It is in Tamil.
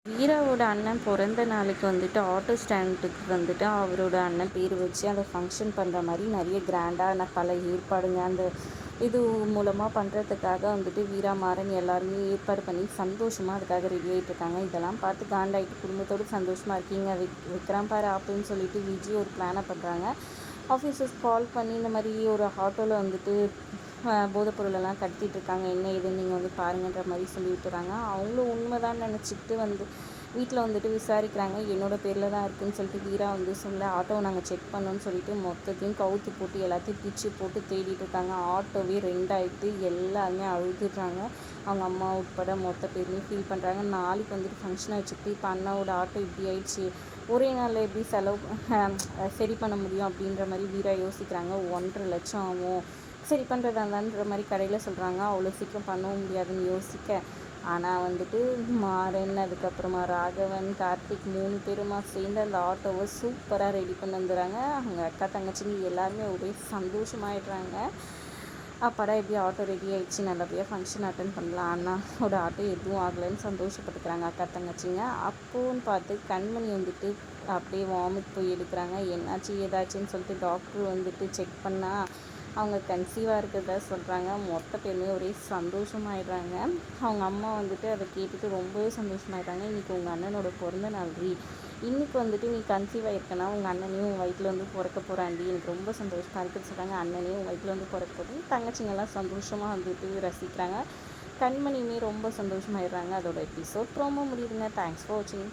வீராவோட அண்ணன் பிறந்த நாளுக்கு வந்துட்டு ஆட்டோ ஸ்டாண்டுக்கு வந்துட்டு அவரோட அண்ணன் பேர் வச்சு அந்த ஃபங்க்ஷன் பண்ணுற மாதிரி நிறைய கிராண்டாக பல ஏற்பாடுங்க அந்த இது மூலமாக பண்ணுறதுக்காக வந்துட்டு வீரா மாறன் எல்லாருமே ஏற்பாடு பண்ணி சந்தோஷமாக அதுக்காக ரெடி ஆகிட்டு இருக்காங்க. இதெல்லாம் பார்த்து காண்டாயிட்டு குடும்பத்தோடு சந்தோஷமாக இருக்கீங்க விக்ரம் பாரு அப்படின்னு சொல்லிட்டு விஜய் ஒரு பிளானை பண்ணுறாங்க. ஆஃபீஸர்ஸ் கால் பண்ணி இந்த மாதிரி ஒரு ஆட்டோவில் வந்துட்டு போதைப் பொருளெல்லாம் கடத்திட்டு இருக்காங்க, என்ன ஏதுன்னு நீங்கள் வந்து பாருங்கன்ற மாதிரி சொல்லி விட்டுறாங்க. அவங்களும் உண்மைதான் நினச்சிக்கிட்டு வந்து வீட்டில் வந்துட்டு விசாரிக்கிறாங்க. என்னோடய பேரில் தான் இருக்குதுன்னு சொல்லிட்டு வீரா வந்து சொல்ல ஆட்டோவை நாங்கள் செக் பண்ணோன்னு சொல்லிட்டு மொத்தத்தையும் கவுத்து போட்டு எல்லாத்தையும் பிச்சு போட்டு தேடிட்டு இருக்காங்க. ஆட்டோவே ரெண்டாயிடுத்து, எல்லாருமே அழுதுடுறாங்க. அவங்க அம்மா உட்பட மொத்த பேருமே ஃபீல் பண்ணுறாங்க. நாளைக்கு வந்துட்டு ஃபங்க்ஷனை வச்சுக்கிட்டு இப்போ அண்ணாவோட ஆட்டோ இப்படி ஆயிடுச்சு, ஒரே நாளில் எப்படி சரி பண்ண முடியும் அப்படின்ற மாதிரி வீரா யோசிக்கிறாங்க. 1,50,000 ஆகும், சரி பண்ணுறதா இருந்தான்ற மாதிரி கடையில் சொல்கிறாங்க. அவ்வளோ சீக்கிரம் பண்ணவும் முடியாதுன்னு யோசிக்க, ஆனால் வந்துட்டு மாறன் அதுக்கப்புறமா ராகவன் கார்த்திக் 3 பேருமா சேர்ந்து அந்த ஆட்டோவை சூப்பராக ரெடி பண்ணி வந்துடுறாங்க. அவங்க அக்கா தங்கச்சிங்க எல்லாருமே ஒரே சந்தோஷமாயிடுறாங்க. அப்பாடா எப்படி ஆட்டோ ரெடி ஆகிடுச்சு, நல்லபடியாக ஃபங்க்ஷன் அட்டன் பண்ணலாம், அண்ணாவோட ஆட்டோ எதுவும் ஆகலைன்னு சந்தோஷப்பட்டுக்கிறாங்க அக்கா தங்கச்சிங்க. அப்போன்னு பார்த்து கண்மணி வந்துட்டு அப்படியே வாமிட் போய் எடுக்கிறாங்க. என்னாச்சு ஏதாச்சுன்னு சொல்லிட்டு டாக்டர் வந்துட்டு செக் பண்ணால் அவங்க கன்சீவாக இருக்கிறதா சொல்கிறாங்க. மொத்த பேருமே ஒரே சந்தோஷமாயிடுறாங்க. அவங்க அம்மா வந்துட்டு அதை கேட்டுட்டு ரொம்பவே சந்தோஷமாயிடுறாங்க. இன்றைக்கி உங்கள் அண்ணனோட பிறந்த நாள் இன்றைக்கி வந்துட்டு நீ கன்சீவ் ஆகிருக்கனா உங்கள் அண்ணனையும் உங்கள் வயிற்றில் வந்து பிறக்க போகிறாண்டி, எனக்கு ரொம்ப சந்தோஷமாக இருக்குதுன்னு சொல்கிறாங்க. அண்ணனையும் உங்கள் வயிற்றில் வந்து பிறக்க போகிறேன். தங்கச்சிங்கெல்லாம் சந்தோஷமாக வந்துட்டு ரசிக்கிறாங்க. கண்மணியுமே ரொம்ப சந்தோஷமாயிடுறாங்க. அதோட எபிசோட் ரொம்ப முடியுதுங்க. தேங்க்ஸ் ஃபார் வாட்சிங்.